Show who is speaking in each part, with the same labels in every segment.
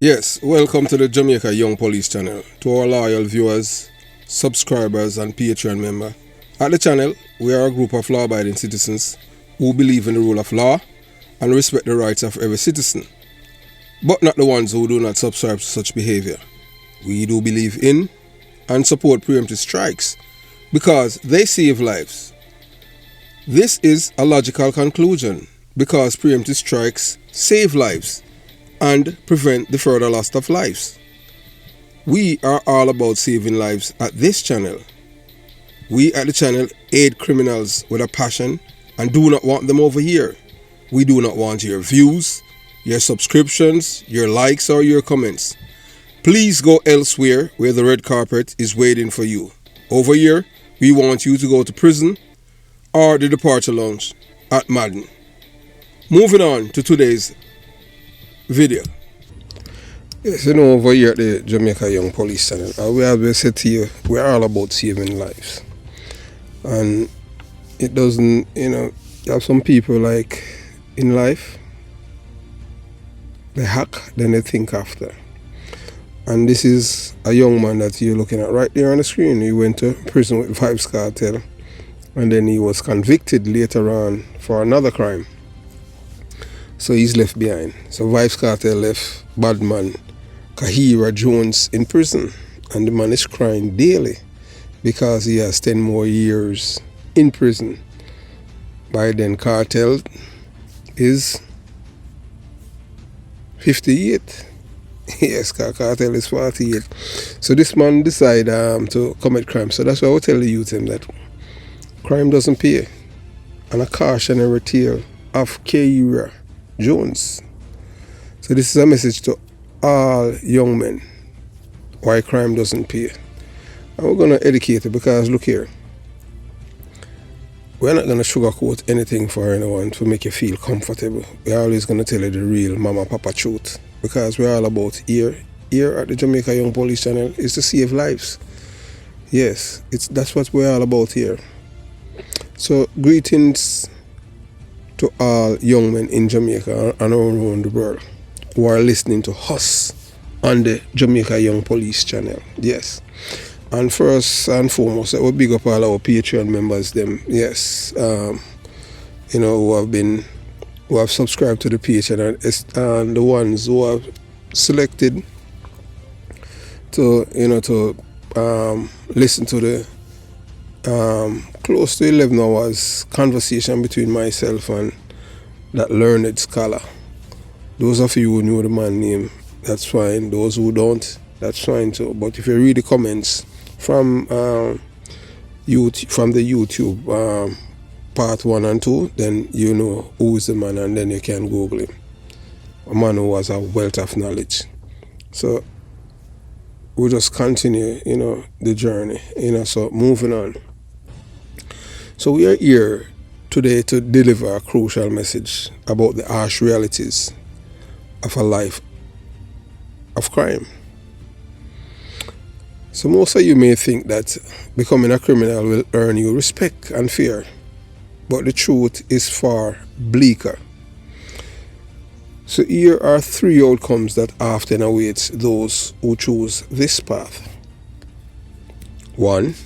Speaker 1: Yes, welcome to the Jamaica Young Police channel. To our loyal viewers, subscribers and Patreon member. At the channel, we are a group of law-abiding citizens who believe in the rule of law and respect the rights of every citizen, but not the ones who do not subscribe to such behavior. We do believe in and support preemptive strikes because they save lives. This is a logical conclusion because preemptive strikes save lives and prevent the further loss of lives. We are all about saving lives at this channel. We at the channel aid criminals with a passion and do not want them over here. We do not want your views, your subscriptions, your likes or your comments. Please go elsewhere where the red carpet is waiting for you. Over here, we want you to go to prison or the departure lounge at Madden. Moving on to today's video. Yes, over here at the Jamaica Young Police channel, we have said to you, we're all about saving lives. And it doesn't, you have some people like in life, they hack, then they think after. And this is a young man that you're looking at right there on the screen. He went to prison with Vybz Kartel, and then he was convicted later on for another crime. So he's left behind. So Vybz Kartel left bad man Kahira Jones in prison, and the man is crying daily because he has 10 more years in prison. By then Kartel is 58. Yes, Kartel is 48. So this man decided to commit crime. So that's why I will tell the youth that crime doesn't pay. And a cautionary tale of Kahira Jones. So this is a message to all young men why crime doesn't pay. And we're going to educate you because look here, we're not going to sugarcoat anything for anyone to make you feel comfortable. We're always going to tell you the real mama papa truth because we're all about here at the Jamaica Young Police channel is to save lives. Yes, that's what we're all about here. So greetings to all young men in Jamaica and around the world who are listening to us on the Jamaica Young Police channel. Yes. And first and foremost, I will big up all our Patreon members, them, yes, who have subscribed to the page and the ones who have selected to, listen to the close to 11 hours conversation between myself and that learned scholar. Those of you who know the man name, that's fine. Those who don't, that's fine too. But if you read the comments from the YouTube part 1 and 2, then you know who is the man and then you can Google him. A man who has a wealth of knowledge. So we'll just continue, the journey, so moving on. So we are here today to deliver a crucial message about the harsh realities of a life of crime. So most of you may think that becoming a criminal will earn you respect and fear, but the truth is far bleaker. So here are 3 outcomes that often awaits those who choose this path. 1.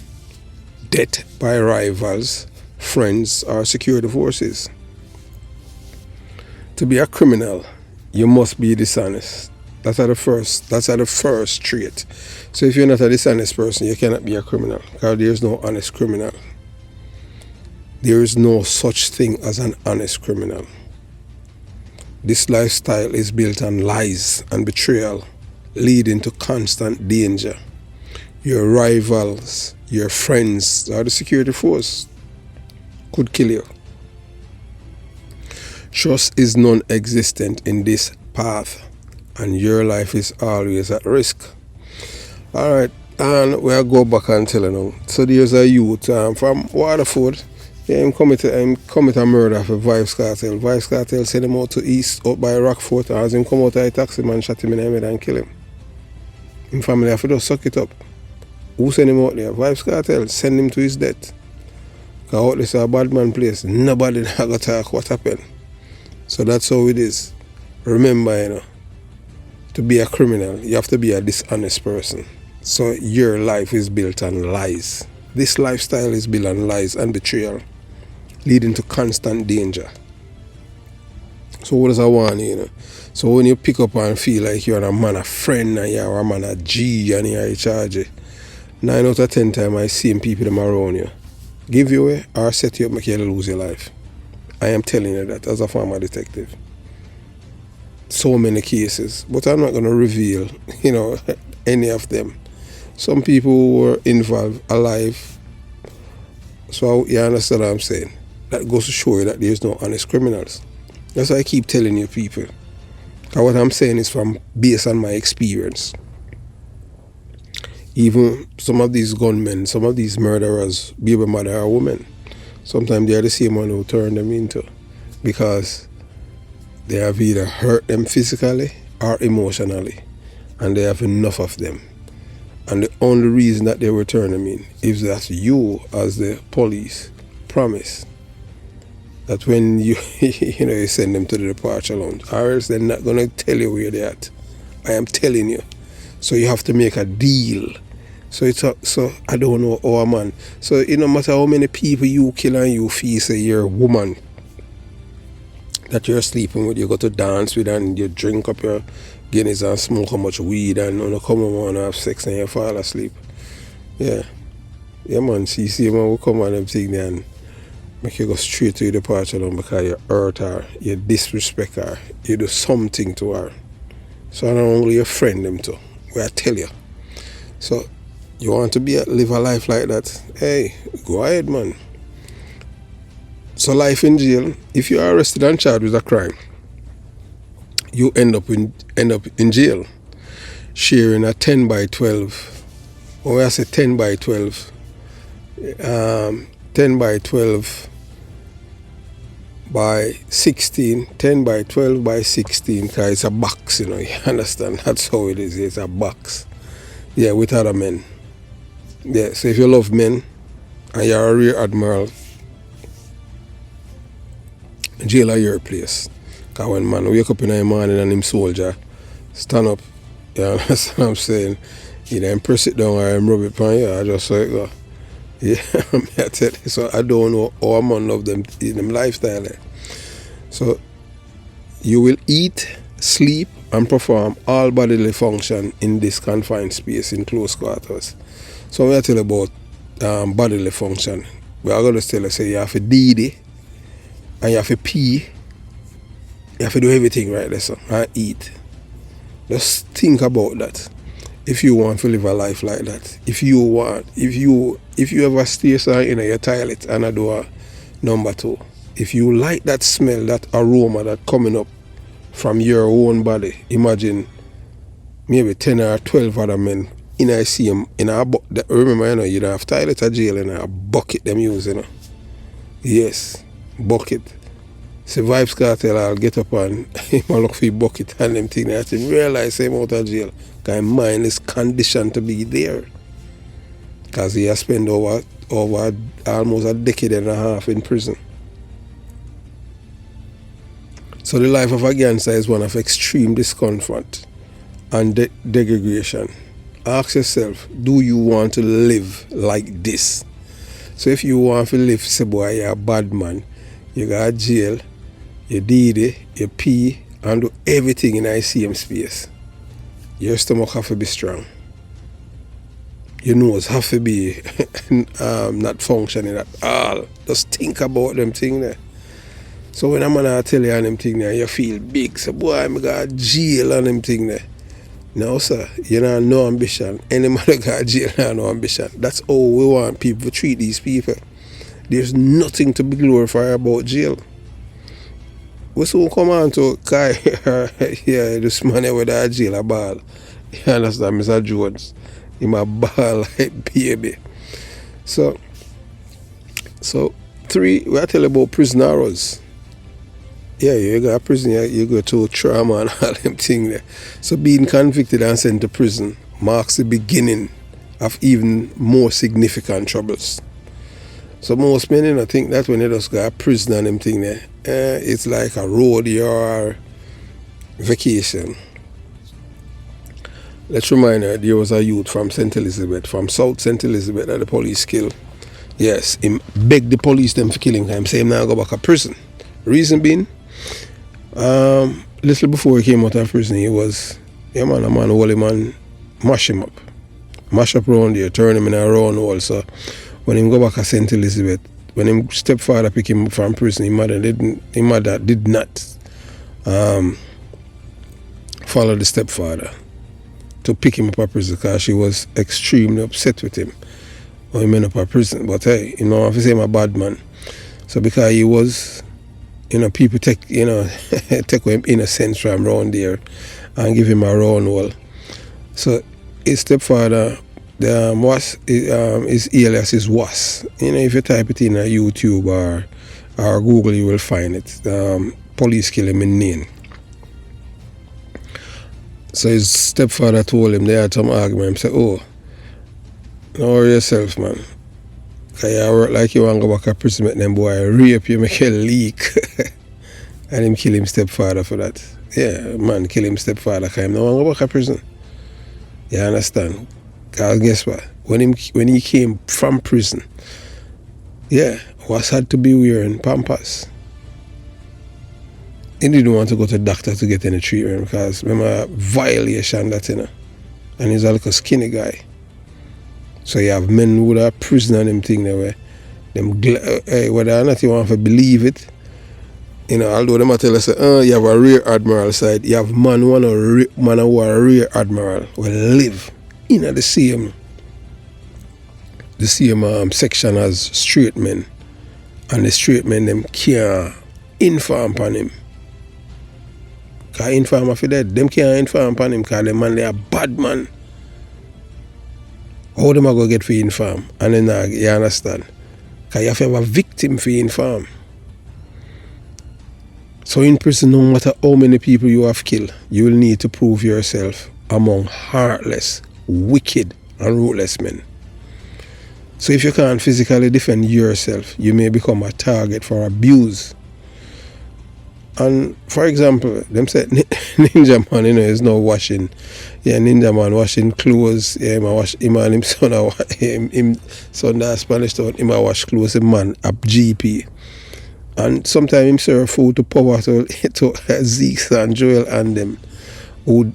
Speaker 1: Death by rivals, friends, or security forces. To be a criminal, you must be dishonest. That's at the first trait. So if you're not a dishonest person, you cannot be a criminal, because there's no honest criminal. There is no such thing as an honest criminal. This lifestyle is built on lies and betrayal, leading to constant danger. Your rivals, your friends, or the security force could kill you. Trust is non-existent in this path, and your life is always at risk. Alright, and we'll go back and tell you now. So there's a youth from Waterford. Yeah, him commit a murder for Vybz Kartel. Vybz Kartel sent him out to east, out by Rockfort, and as him come out of a taxi, man shot him in the head and kill him. His family have to just suck it up. Who sent him out there? Vybz Kartel send him to his death. Because out this is a bad man place. Nobody got to talk what happened. So that's how it is. Remember, to be a criminal, you have to be a dishonest person. So your life is built on lies. This lifestyle is built on lies and betrayal, leading to constant danger. So what does I want, you know? So when you pick up and feel like you're a man, a friend, and you're a man, a G, and you're in charge, 9 out of 10 times I see people them around you give you away or set you up, make you lose your life. I am telling you that as a former detective. So many cases, but I'm not going to reveal, you know, any of them. Some people who were involved alive. So you understand what I'm saying? That goes to show you that there's no honest criminals. That's why I keep telling you people. Because what I'm saying is from based on my experience. Even some of these gunmen, some of these murderers, baby mother are women. Sometimes they are the same one who turn them into, because they have either hurt them physically or emotionally, and they have enough of them. And the only reason that they return them in is that you, as the police, promise that when you you send them to the departure lounge, or else they're not going to tell you where they're at. I am telling you. So you have to make a deal. So I don't know, oh man. So it no matter how many people you kill and you feel say you're a woman that you're sleeping with, you go to dance with and you drink up your Guinness and smoke how much weed and you come home and have sex and you fall asleep. Yeah. Yeah man, see man will come on them thing there and make you go straight to your departure lounge because you hurt her, you disrespect her, you do something to her. So not only your friend them too, where I tell you. So you want to live a life like that? Hey, go ahead, man. So life in jail, if you are arrested and charged with a crime, you end up in jail, sharing a 10 by 12. When I say 10 by 12, 10 by 12 by 16, 10 by 12 by 16, because it's a box, you understand? That's how it is, it's a box. Yeah, with other men. Yeah, so if you love men and you're a rear admiral, jail are your place. Because when man wake up in the morning and him soldier stand up, you understand what I'm saying? You then press it down or him rub it on you, I just say it go. Yeah, I tell you, so I don't know how a man love them lifestyle. So you will eat, sleep, and perform all bodily function in this confined space in close quarters. So when I tell you about bodily function, we are going to tell you, say you have to DD and you have to pee, you have to do everything right there, so, and eat. Just think about that. If you want to live a life like that, if you ever stay in your toilet and a door number 2, if you like that smell, that aroma that coming up from your own body, imagine maybe 10 or 12 other men in I see them in a bucket. Remember, you don't have toilet or jail in a bucket them use, Yes, bucket. So Vybz Kartel, I'll get up and I'll look for a bucket and them thing. I didn't realize him out of jail. Because mind is conditioned to be there. Because he has spent over almost a decade and a half in prison. So the life of a gangster is one of extreme discomfort and degradation. Ask yourself, do you want to live like this? So if you want to live, say boy, you're a bad man, you got jail, you did it, you pee, and do everything in ICM space. Your stomach have to be strong. Your nose have to be not functioning at all. Just think about them thing there. So when a man tell you on them thing there, you feel big. So boy, I got jail on them thing there. No sir, you know no ambition. Any man that got jail has no ambition. That's how we want people to treat these people. There's nothing to be glorified about jail. We soon come on to Kahira, yeah, this man with that jail a ball. You understand, Mr. Jones? He a ball like baby. So 3, we are telling about prisoners. Yeah, you got prison, you go to trauma and all them things there. So being convicted and sent to prison marks the beginning of even more significant troubles. So most men think that when they just got prison and them thing there, it's like a rodeo or vacation. Let's remind her there was a youth from St. Elizabeth, from South St. Elizabeth, that the police killed. Yes, him begged the police them for killing him, say him now go back to prison. Reason being, little before he came out of prison, he was, a man, holy man, mash him up. Mash up around there, turn him in a round hole. So when him go back to St. Elizabeth, when him stepfather pick him up from prison, his mother did not follow the stepfather to pick him up from prison because she was extremely upset with him when he went up from prison. But hey, you know, if you say I'm a bad man, so because he was, you know, people take take him innocence from around there and give him a round hole. So his stepfather, his alias is Was. You know, if you type it in YouTube or Google, you will find it. Police kill him in Nain. So his stepfather told him they had some argument. He said, oh, don't worry yourself, man. Because you work like you want to go back to prison, make them boy rape you, make you leak. And him kill him stepfather for that. Yeah, man, kill him stepfather because him don't want to go back to prison. You understand? Because guess what? When he came from prison, yeah, Was had to be wearing Pampers. He didn't want to go to the doctor to get any treatment because remember violation that, you know. And he's a little skinny guy. So you have men who are prison and them thing there where them whether or not you want to believe it, you know, although them tell us you have a rear admiral side, you have man who are a rear admiral will live in the same section as straight men, and the straight men them can't inform upon him. Because inform if dead, them can't inform upon him because them man they are bad man. How them are going to get for inform? And then you understand? Because you have to have a victim for inform. So in prison, no matter how many people you have killed, you will need to prove yourself among heartless, wicked, and ruthless men. So if you can't physically defend yourself, you may become a target for abuse. And for example, them say Ninja Man, you know, is now washing. Yeah, Ninja Man washing clothes. Yeah, him and him son that Spanish town, him a wash clothes, him man up GP. And sometimes him serve food to power to Zeke and Joel and them who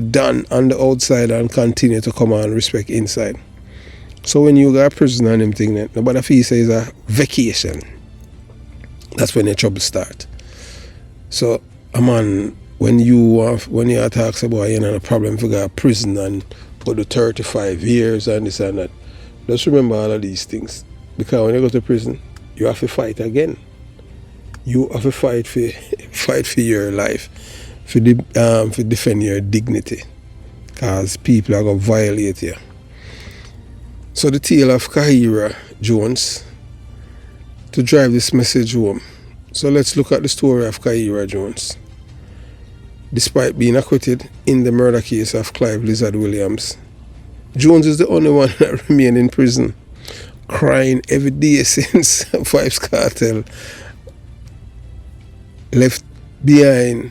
Speaker 1: done on the outside and continue to come and respect inside. So when you got a prison and them thing, nobody feels it's a vacation. That's when the trouble start. So man, when you talk about you know the problem if you got a prison and put the 35 years and this and that, just remember all of these things. Because when you go to prison, you have to fight again. You have to fight for your life, for defend your dignity, because people are gonna violate you. So the tale of Kahira Jones to drive this message home. So let's look at the story of Kahira Jones. Despite being acquitted in the murder case of Clive Lizard Williams, Jones is the only one that remained in prison, crying every day since Vybz Kartel left behind.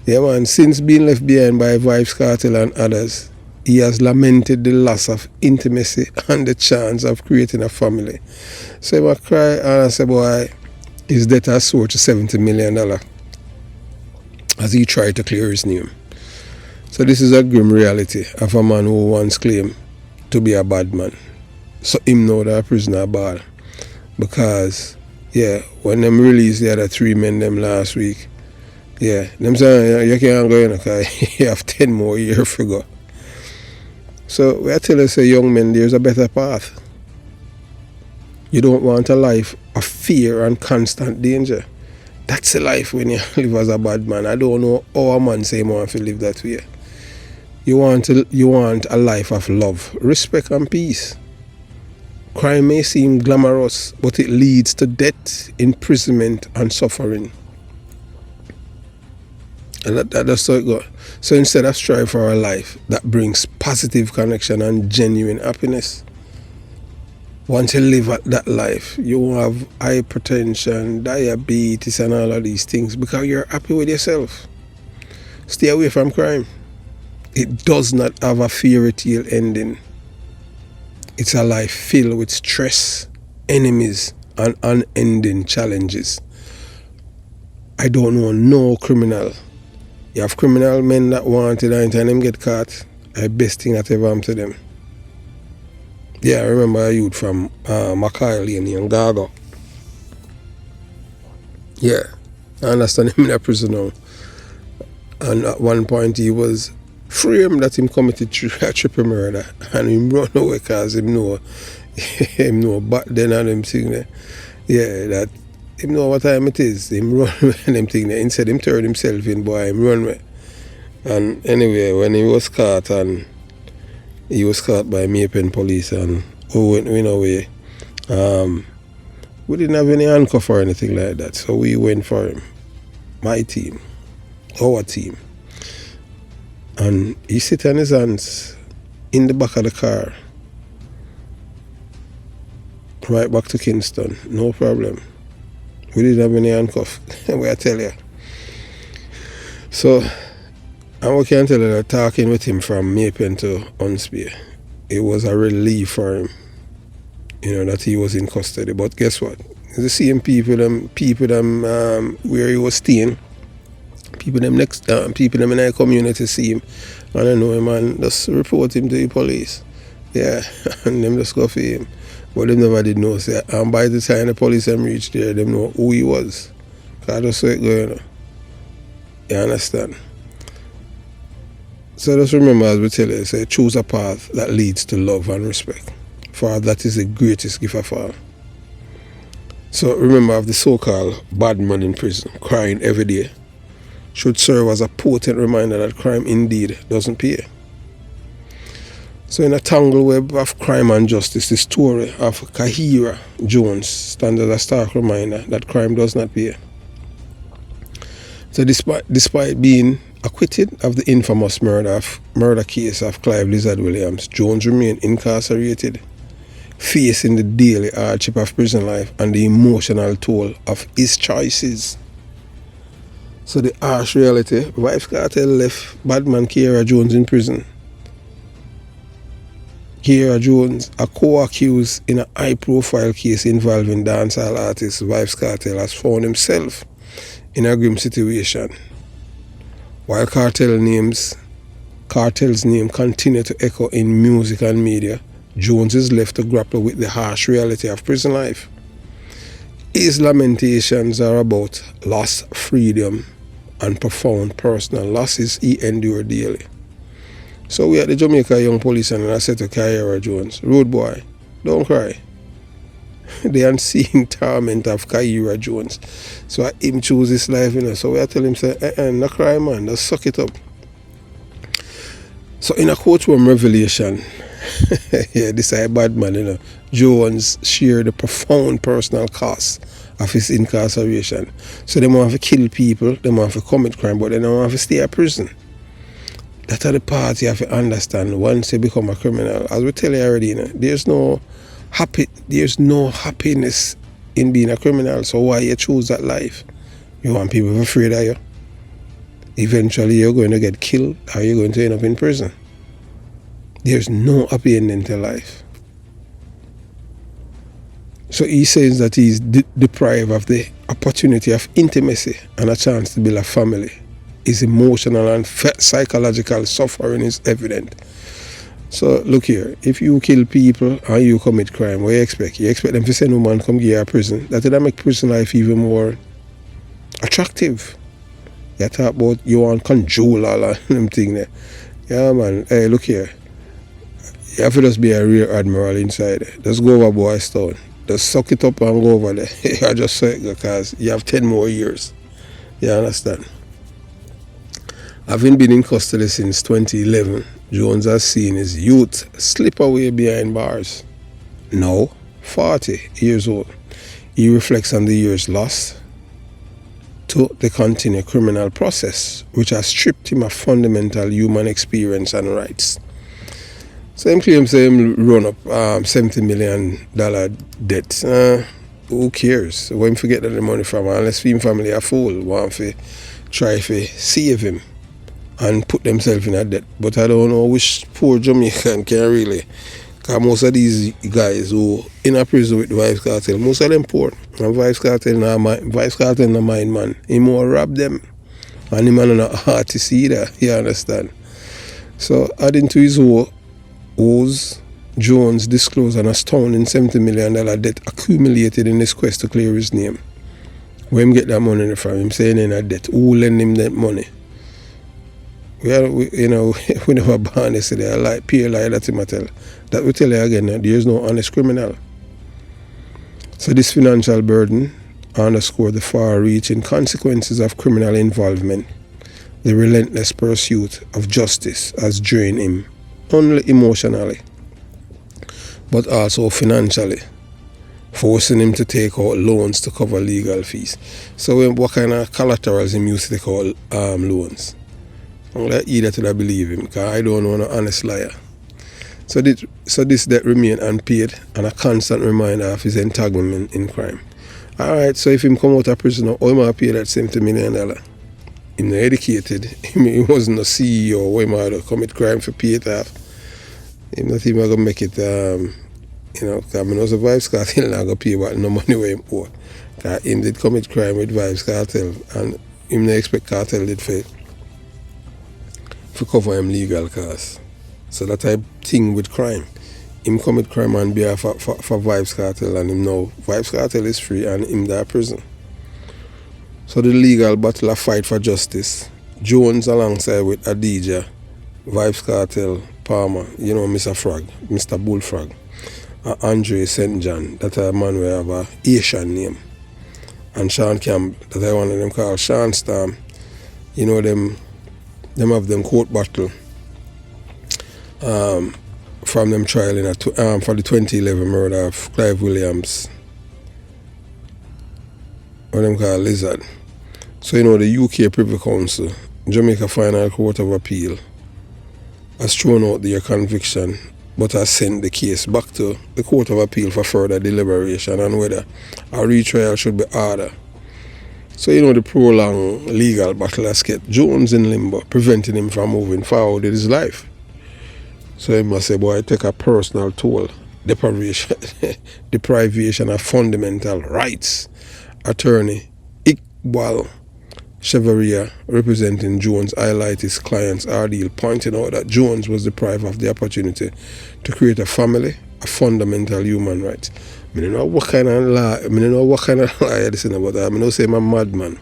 Speaker 1: Yeah man, since being left behind by Vybz Kartel and others, he has lamented the loss of intimacy and the chance of creating a family. So I cry and I say, boy, his debt has soared to $70 million as he tried to clear his name. So this is a grim reality of a man who once claimed to be a bad man. So him know that a prisoner bad. Because, yeah, when them released the other 3 men them last week, yeah, them say you can't go in because you have 10 more years to go. So we are telling us, young men, there's a better path. You don't want a life of fear and constant danger. That's a life when you live as a bad man. I don't know how a man say man to live that way. You want a life of love, respect and peace. Crime may seem glamorous, but it leads to death, imprisonment and suffering. And that's how it goes. So instead of strive for a life that brings positive connection and genuine happiness, once you live that life, you will have hypertension, diabetes and all of these things because you're happy with yourself. Stay away from crime. It does not have a fairy tale ending. It's a life filled with stress, enemies, and unending challenges. I don't know no criminal. You have criminal men that wanted and anytime them get caught, the best thing that ever happened to them. Yeah, I remember a youth from Macaulay in Gaga. Yeah, I understand him in a prison now. And at one point he was framed that him committed a triple murder and him run away because him know back then and him thing there. Yeah, that him know what time it is. Him run away and him thing there. Instead him turn himself in, boy, him run away. And anyway, when he was caught by JAMAICAN police and went away, we didn't have any handcuff or anything like that. So we went for him. My team. Our team. And he sit on his hands in the back of the car. Right back to Kingston. No problem. We didn't have any handcuff. I tell you. So, and we can tell you that talking with him from JAMAICAN to Unspear, it was a relief for him, that he was in custody. But guess what? The same people where he was staying, people them in the community see him, and I know him and just report him to the police. Yeah, and them just go for him. But they never did know, say, and by the time the police them reached there, they know who he was. Because that's how it going. You understand? So just remember, as we tell you, say, choose a path that leads to love and respect. For that is the greatest gift of all. So remember, of the so-called bad man in prison, crying every day, should serve as a potent reminder that crime indeed doesn't pay. So in a tangled web of crime and justice, the story of Kahira Jones stands as a stark reminder that crime does not pay. So despite being acquitted of the infamous murder case of Clive Lizard Williams, Jones remained incarcerated, facing the daily hardship of prison life and the emotional toll of his choices. So the harsh reality, Vybz Kartel left badman Kahira Jones in prison. Kahira Jones, a co-accused in a high-profile case involving dancehall artist Vybz Kartel, has found himself in a grim situation. While Kartel's name continues to echo in music and media, Jones is left to grapple with the harsh reality of prison life. His lamentations are about lost freedom and profound personal losses he endured daily. So we at the Jamaica Young Police and I said to Kahira Jones, "Road boy, don't cry." The unseen torment of Kahira Jones. So him choose his life, So we tell him, say, no cry, man, just suck it up. So in a courtroom revelation, yeah, this is a bad man, Jones shared the profound personal cost of his incarceration. So they want to kill people, they want to commit crime, but they don't want to stay in prison. That's the part you have to understand once you become a criminal. As we tell you already, there's no happiness in being a criminal. So why you choose that life? You want people afraid of you? Eventually you're going to get killed or you're going to end up in prison. There's no happy ending to life. So he says that he's deprived of the opportunity of intimacy and a chance to build a family. His emotional and psychological suffering is evident. So look here, if you kill people and you commit crime, what do you expect? You expect them to send a woman come give you a prison. That will make prison life even more attractive. You talk about you want control all of them thing there. Yeah man, hey look here. You have to just be a real admiral inside. Just go over Boys Town. Just suck it up and go over there. I just say it because you have 10 more years. You understand? Having been in custody since 2011, Jones has seen his youth slip away behind bars. Now, 40 years old, he reflects on the years lost to the continued criminal process, which has stripped him of fundamental human experience and rights. So him claims him run up $70 million debt. Who cares? Where him forget that the money from? Unless him family are fool, want to try to save him. and put themselves in a debt. But I don't know which poor Jamaican can really, because most of these guys who in a prison with Vybz Kartel, most of them poor. And Vybz Kartel no mind, man. He more rob them. And him man not artist either, you understand? So adding to his woes, Jones disclosed an astounding $70 million debt accumulated in his quest to clear his name. Where him get that money from? Him saying in a debt. Who lend him that money? We never born yesterday. I like pure lie that him tell. That we tell you again, there is no honest criminal. So this financial burden underscored the far-reaching consequences of criminal involvement. The relentless pursuit of justice has drained him, only emotionally, but also financially, forcing him to take out loans to cover legal fees. So what kind of collaterals him used to take out loans? I'm like either to believe him, because I don't know an honest liar. So this debt remain unpaid and a constant reminder of his entanglement in crime. Alright, so if him come out of prison, how am I pay that $70 million? Him not educated, he wasn't a CEO, why am I to commit crime for pay it off? Him not even gonna make it, because I know the Vybz Kartel not gonna pay back no money where him owe. Because him did commit crime with Vybz Kartel and him not expect Kartel did for cover him legal costs. So that type thing with crime. Him commit crime on behalf for Vybz Kartel, and him know Vybz Kartel is free and him there prison. So the legal battle of fight for justice, Jones alongside with Adidja, Vybz Kartel, Palmer, Mr. Frog, Mr. Bullfrog, Andre St. John, that a man we have a Asian name, and Sean Campbell, that I one of them called Sean Storm. Them have them court battle from them trial for the 2011 murder of Clive Williams, what them called Lizard. So the UK Privy Council, Jamaica Final Court of Appeal, has thrown out their conviction but has sent the case back to the Court of Appeal for further deliberation on whether a retrial should be ordered. So the prolonged legal battle has kept Jones in limbo, preventing him from moving forward in his life. So he must say, boy, take a personal toll, deprivation of fundamental rights. Attorney Iqbal Chevaria, representing Jones, highlighted his client's ordeal, pointing out that Jones was deprived of the opportunity to create a family, a fundamental human right. I don't know what kind of lie this is about. I don't say I'm a madman.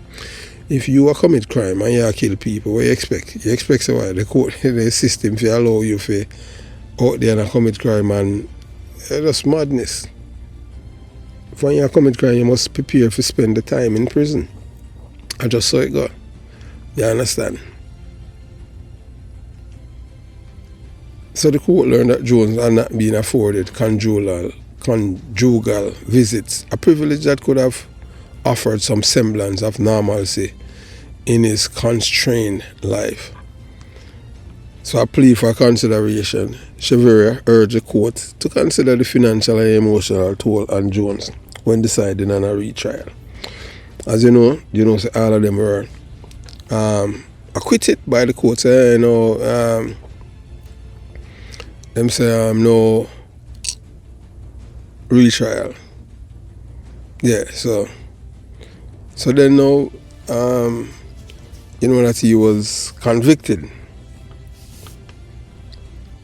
Speaker 1: If you commit crime and you kill people, what you expect? You expect the court, the system to allow you to out there and commit crime, and that's madness. When you commit crime, you must prepare to spend the time in prison. I just saw it go. You understand? So the court learned that Jones had not been afforded conjugal visits, a privilege that could have offered some semblance of normalcy in his constrained life. So a plea for consideration, Chevaria urged the court to consider the financial and emotional toll on Jones when deciding on a retrial. As you know, all of them were acquitted by the court. Them say no retrial. Yeah, so then now, that he was convicted.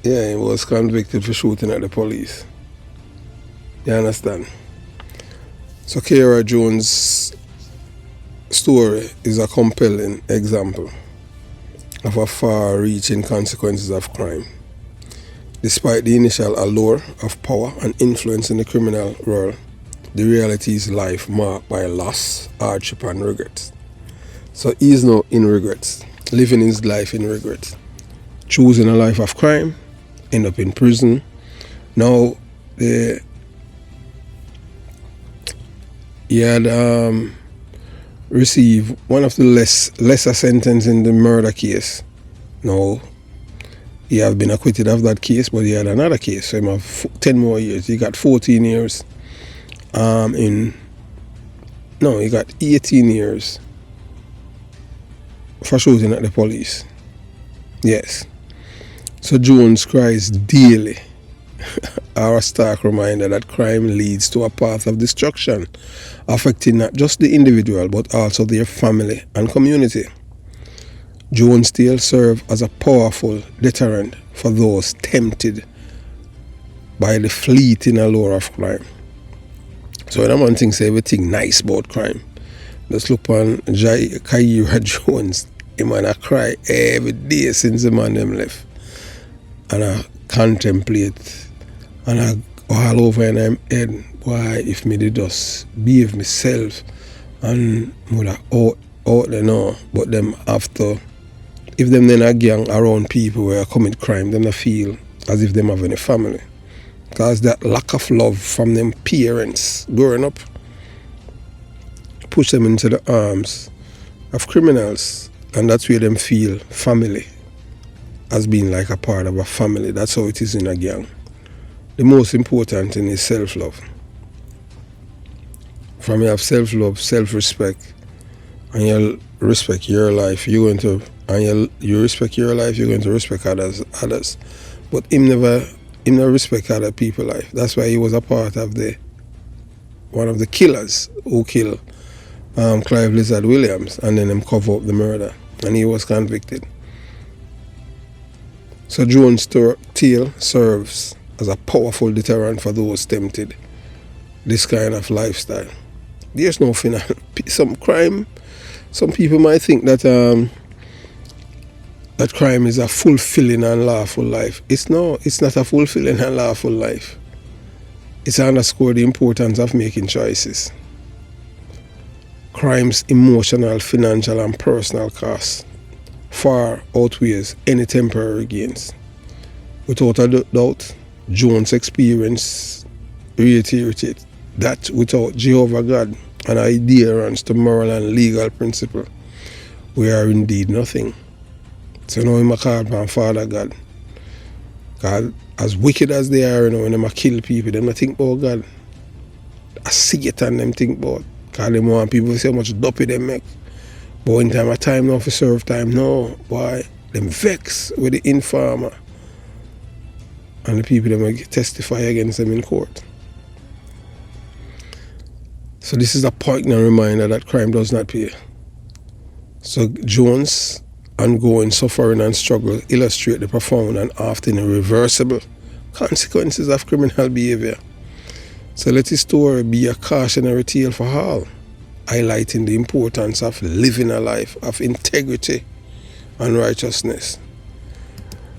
Speaker 1: Yeah, he was convicted for shooting at the police. You understand? So Kahira Jones' story is a compelling example of a far-reaching consequences of crime. Despite the initial allure of power and influence in the criminal world, the reality is life marked by loss, hardship and regrets. So he is now in regrets, living his life in regrets. Choosing a life of crime, end up in prison. Now he had received one of the lesser sentence in the murder case. Now he has been acquitted of that case, but he had another case, so he have 10 more years. He got 14 years. He got 18 years for shooting at the police. Yes. So Jones cries daily are a stark reminder that crime leads to a path of destruction, affecting not just the individual but also their family and community. Jones tale serve as a powerful deterrent for those tempted by the fleeting allure of crime. So when a man thinks everything nice about crime, just look on Kahira Jones. The man a cry every day since the man them left. And I contemplate and I all over in my head, why if me did just behave myself and would have out there now, but them after, if them then a gang around people where commit crime, then I feel as if them have any family. Because that lack of love from them parents growing up push them into the arms of criminals, and that's where them feel family as being like a part of a family. That's how it is in a gang. The most important thing is self-love. From you have self-love, self-respect, and you respect your life, you're going to, and you respect your life, you're going to respect others. But him never respect other people's life. That's why he was a part of one of the killers who killed Clive Lizard Williams, and then him cover up the murder, and he was convicted. So Jones' tale serves as a powerful deterrent for those tempted this kind of lifestyle. There's no final. Some people might think that that crime is a fulfilling and lawful life. It's not a fulfilling and lawful life. It's underscore the importance of making choices. Crime's emotional, financial, and personal costs far outweighs any temporary gains. Without a doubt, Jones' experience reiterated that without Jehovah God and adherence to moral and legal principle, we are indeed nothing. So now him a call upon Father God. God, as wicked as they are, when them a kill people, them not think about God. I see it and them think about. Because them want people to say how much dopey them make. But when time now for serve time, no, boy, them vex with the informer. And the people that will testify against them in court. So this is a poignant reminder that crime does not pay. So Jones' ongoing suffering and struggle illustrate the profound and often irreversible consequences of criminal behavior. So let his story be a cautionary tale for all, highlighting the importance of living a life of integrity and righteousness.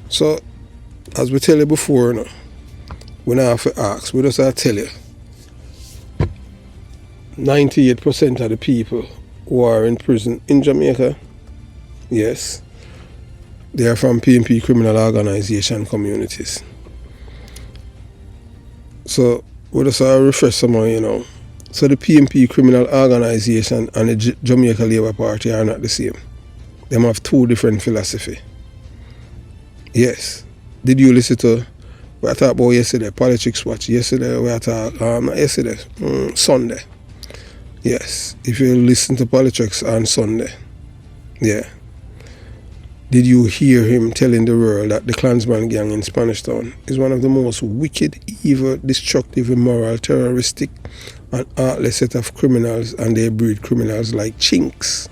Speaker 1: So, as we tell you before, we don't have to ask, we just have to tell you, 98% of the people who are in prison in Jamaica, yes, they are from PNP criminal organization communities. So, we just have to refresh someone, So the PNP criminal organization and the Jamaica Labour Party are not the same. They have two different philosophy. Yes. Did you listen to what I talked about yesterday, Politics Watch? Yesterday, we talked, not yesterday, Sunday. Yes. If you listen to Politics on Sunday, yeah. Did you hear him telling the world that the Klansman gang in Spanish Town is one of the most wicked, evil, destructive, immoral, terroristic, and heartless set of criminals, and they breed criminals like chinks?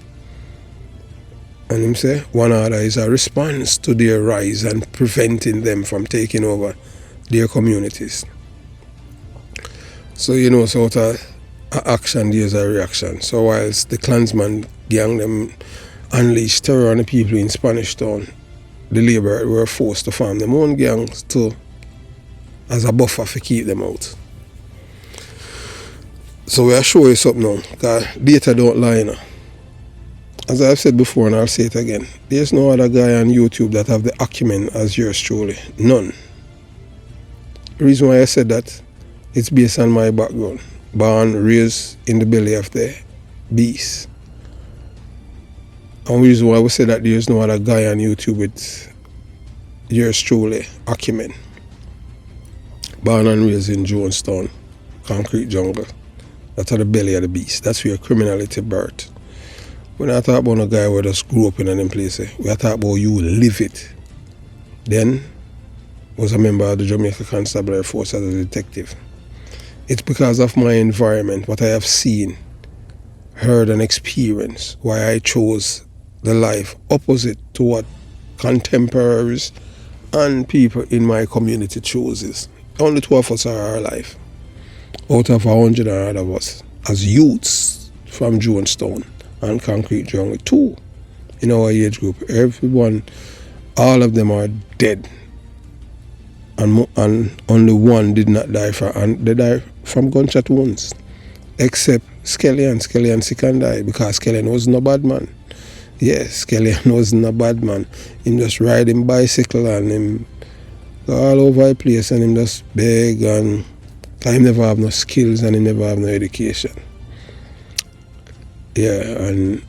Speaker 1: And him say, one order is a response to their rise and preventing them from taking over their communities. So sort of action, there's a reaction. So whilst the Klansman gang them unleashed terror on the people in Spanish Town, the Labour were forced to form their own gangs as a buffer to keep them out. So we'll show you something now, because data don't lie. As I've said before, and I'll say it again, there's no other guy on YouTube that have the acumen as yours truly. None. The reason why I said that, it's based on my background. Born, raised in the belly of the beast. And the reason why I would say that there's no other guy on YouTube with yours truly acumen. Born and raised in Jonestown, concrete jungle. That's at the belly of the beast. That's where criminality birth. We're not talking about a guy who just grew up in them places. We're talking about you live it then was a member of the Jamaica Constabulary Force as a detective. It's because of my environment, what I have seen, heard and experienced, why I chose the life opposite to what contemporaries and people in my community chooses. Only 2 of us are alive out of 100 odd of us as youths from Jonestown and Concrete Jungle. 2 in our age group. Everyone, all of them are dead, and only 1 did not die and they died from gunshot wounds, except Skellion. Skellion sick and die because Skellion wasn't a bad man. Yes, Skellion wasn't a bad man. Him just riding bicycle and him go all over the place and him just beg, and he never have no skills and he never have no education. Yeah, and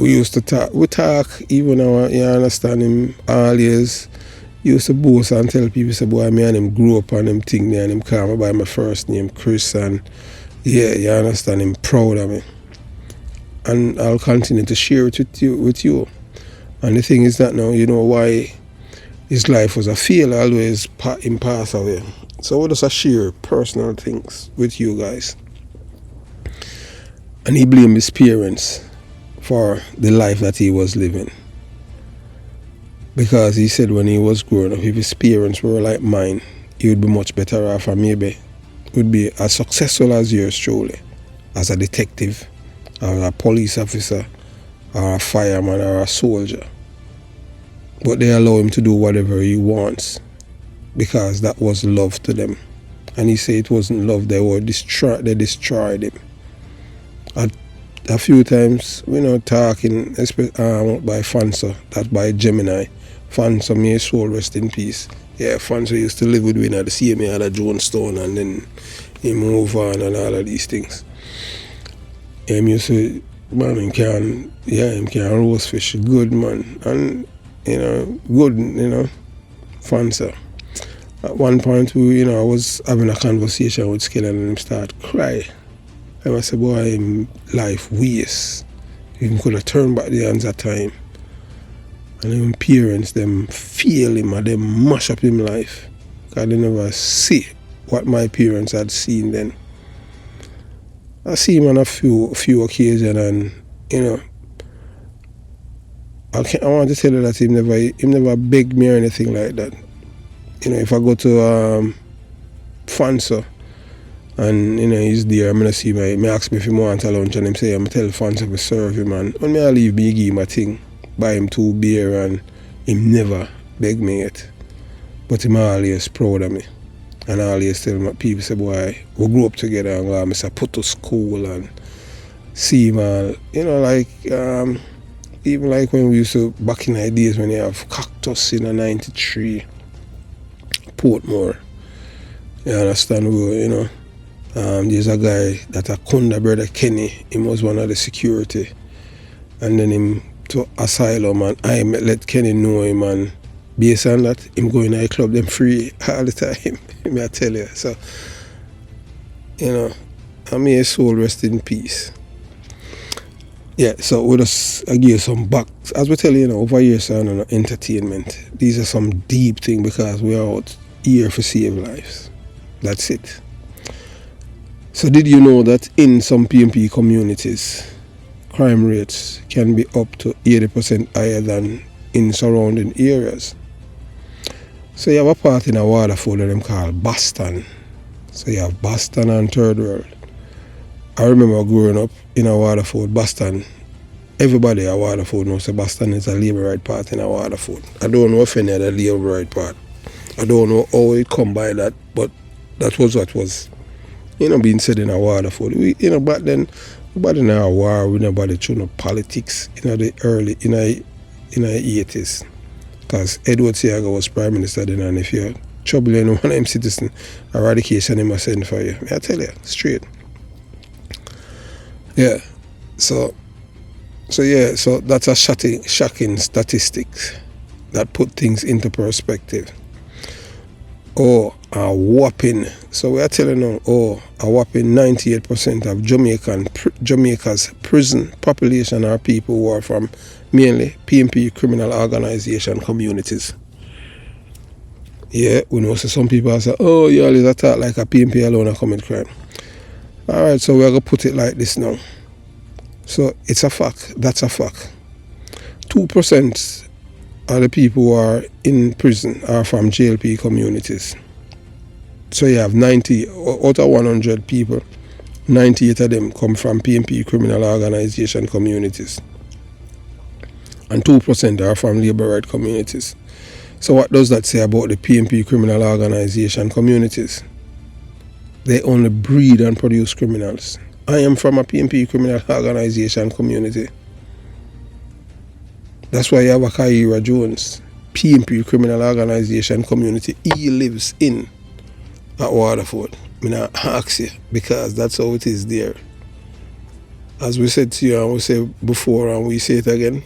Speaker 1: we used to talk. We talk even now, you understand, him always used to boast and tell people, say, boy, me and him grew up and him think me and him call me by my first name, Chris, and yeah, you understand, him proud of me. And I'll continue to share it with you. And the thing is that now, you know why his life was a fail, always him pass away. So we'll just share personal things with you guys. And he blamed his parents for the life that he was living. Because he said when he was growing up, if his parents were like mine, he would be much better off, and maybe would be as successful as yours truly, as a detective, or a police officer, or a fireman, or a soldier. But they allow him to do whatever he wants, because that was love to them. And he said it wasn't love, they destroyed him. A few times, we know, talking by Fanso, that by Gemini. Fanso, may his soul rest in peace. Yeah, Fanso used to live with me at the same area at Jonestown, and then he moved on and all of these things. Him used to, man, him can roast fish, good man, and good, Fanso. At one point, I was having a conversation with Skellion and him start crying. I said, boy, him life waste. He could have turned back the hands of time. And him parents, them fail him and them mash up him life. Because they never see what my parents had seen then. I see him on a few occasions, and I want to tell you that he never begged me or anything like that. If I go to Fanso, and he's there, I'm gonna see me ask me if he want a lunch, and him say, I'm tell Fanso to serve him, and when me I leave, me give him a thing, buy him 2 beer, and him never beg me yet. But him always proud of me. And I always tell my people, say, boy, we grew up together, and I say, put to school and see him all, even like when we used to, back in the days when you have Cactus in a 93, Portmore, you understand, there's a guy that a Kunda brother Kenny, he was one of the security, and then him to asylum, and I let Kenny know him, and based on that, him going to the club them free all the time, may I tell you. So, and may his soul rest in peace. Yeah, so we'll just give you some back, as we tell you, over years on entertainment, these are some deep things, because we are out here for save lives. That's it. So did you know that in some PMP communities, crime rates can be up to 80% higher than in surrounding areas? So you have a part in a Waterford that them call Boston. So you have Boston and Third World. I remember growing up in a Waterford, Boston. Everybody at Waterford knows that Boston is a Labour right part in a Waterford. I don't know if any other Labour right part. I don't know how it come by that, but that was what was, being said in a Waterford. Back then, nobody in a war, we nobody through no politics in the 80s. Because Edward Seaga was Prime Minister then, and if you're trouble in one of them citizen, eradication him must send for you. I tell you, straight. Yeah. So that's a shocking statistics that put things into perspective. A whopping, so we are telling you, a whopping 98% of Jamaica's prison population are people who are from mainly PMP criminal organization communities. Yeah, we know so some people say, oh, you always attack like a PNP alone and commit crime. Alright, so we're going to put it like this now. So it's a fact. That's a fact. 2% of the people who are in prison are from JLP communities. So you have 90, out of 100 people, 98 of them come from PNP criminal organization communities. And 2% are from labor right communities. So what does that say about the PNP criminal organization communities? They only breed and produce criminals. I am from a PNP criminal organization community. That's why you have a Kahira Jones, PNP criminal organization community. He lives in at Waterford. I mean, I ask you, because that's how it is there. As we said to you and we said before and we say it again,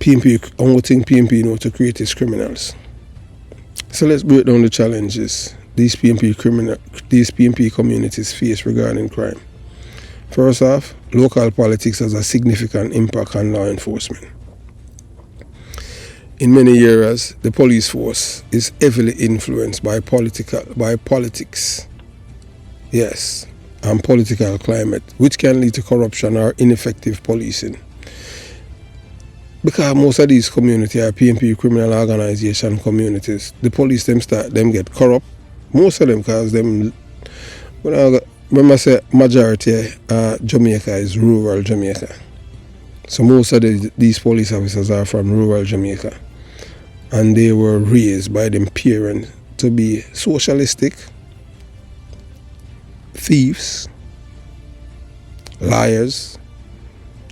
Speaker 1: PNP, only thing PNP know to create is criminals. So let's break down the challenges these PNP communities face regarding crime. First off, local politics has a significant impact on law enforcement. In many areas, the police force is heavily influenced by politics. Yes, and political climate, which can lead to corruption or ineffective policing. Because most of these communities are PNP criminal organization communities, the police them get corrupt. Most of them, because them, when I say majority Jamaica is rural Jamaica. So most of these police officers are from rural Jamaica. And they were raised by them parents to be socialistic, thieves, liars.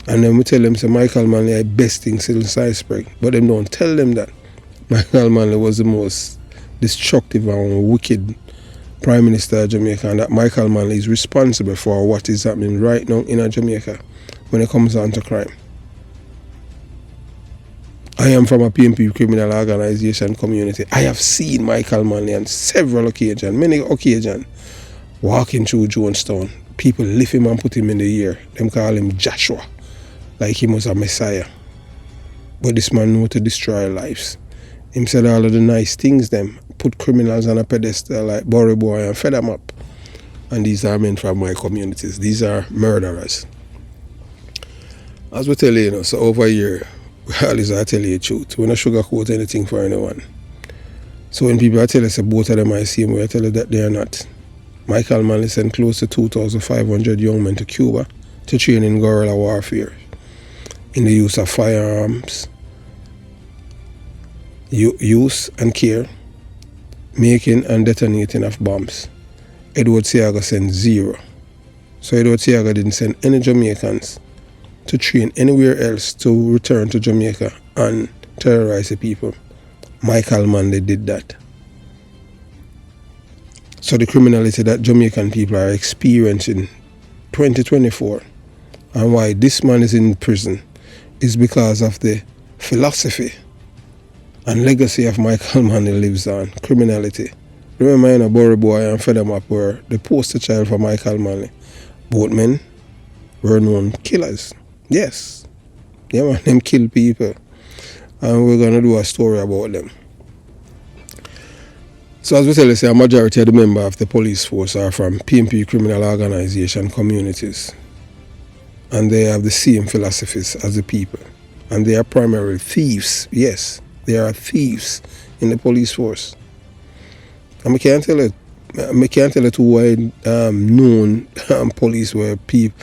Speaker 1: And then we tell them, say, Michael Manley is the best thing since iceberg. But them don't tell them that Michael Manley was the most destructive and wicked Prime Minister of Jamaica, and that Michael Manley is responsible for what is happening right now in Jamaica when it comes down to crime. I am from a PNP criminal organization community. I have seen Michael Manley on several occasions, many occasions, walking through Jonestown. People lift him and put him in the air. Them call him Joshua, like he was a messiah. But this man knew to destroy lives. Him said all of the nice things them, put criminals on a pedestal like Burry Boy and fed them up. And these are men from my communities. These are murderers. As we tell you, so over here, we always tell you the truth. We don't sugarcoat anything for anyone. So when people tell us both of them are the same, we tell you that they are not. Michael Manley sent close to 2,500 young men to Cuba to train in guerrilla warfare, in the use of firearms, use and care, making and detonating of bombs. Edward Seaga sent 0. So Edward Seaga didn't send any Jamaicans to train anywhere else to return to Jamaica and terrorize the people. Michael Manley did that. So the criminality that Jamaican people are experiencing 2024 and why this man is in prison is because of the philosophy and legacy of Michael Manley lives on. Criminality. Remember, Burry Boy and Fed 'em Up were the poster child for Michael Manley. Both men were known killers. Yes. Yeah, man, them kill people. And we're going to do a story about them. So as we tell you, a majority of the members of the police force are from PNP criminal organization communities. And they have the same philosophies as the people. And they are primarily thieves. Yes, they are thieves in the police force. And I can't tell you who are known police were people,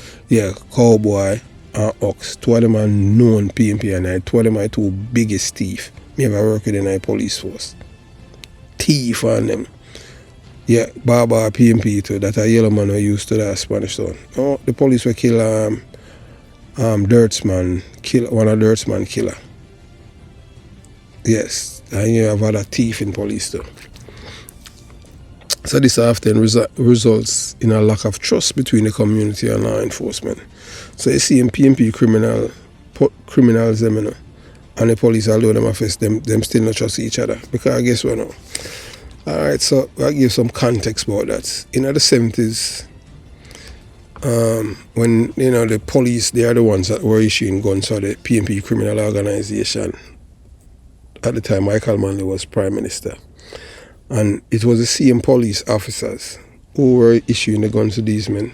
Speaker 1: Cowboy and Ox. Two of them are known PNP and two of them are two biggest thieves. Me ever work with in the police force. Thief on them. Yeah, Baba PNP too. That a yellow man who used to that Spanish town. Oh, the police were kill Dirtsman, one of Dirtsman killer. Yes, and you have other thief in police too. So this often results in a lack of trust between the community and law enforcement. So you see in PNP criminals them, you know, and the police, although them affect them still not trust each other. Because I guess we know. Alright, so I'll give some context about that. In the 70s, when the police, they are the ones that were issuing guns for the PNP criminal organization. at the time Michael Manley was Prime Minister. And it was the same police officers who were issuing the guns to these men.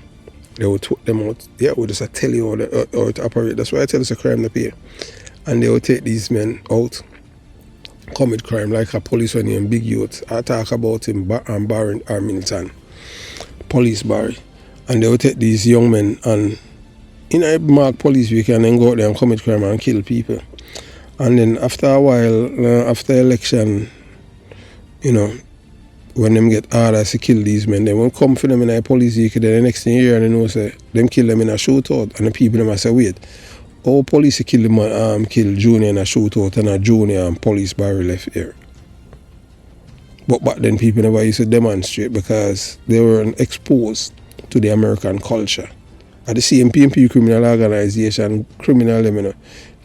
Speaker 1: They would put them out. Yeah, we just tell you how to operate. That's why I tell us a crime to pay. And they would take these men out, commit crime, like a police one named Big Youth. I talk about him, Barry Armington, Police Barry. And they would take these young men and in a mark police week and then go out there and commit crime and kill people. And then after a while, after election, you know, when them get orders to kill these men, they won't come for them in a police vehicle. Then the next thing you hear, they know say them kill them in a shootout, and the people them say, wait, oh, police kill them, kill Junior in a shootout, and a Junior and Police Barry left here. But back then, people never used to demonstrate because they weren't exposed to the American culture. At the same PMP criminal organization, criminal them, you know,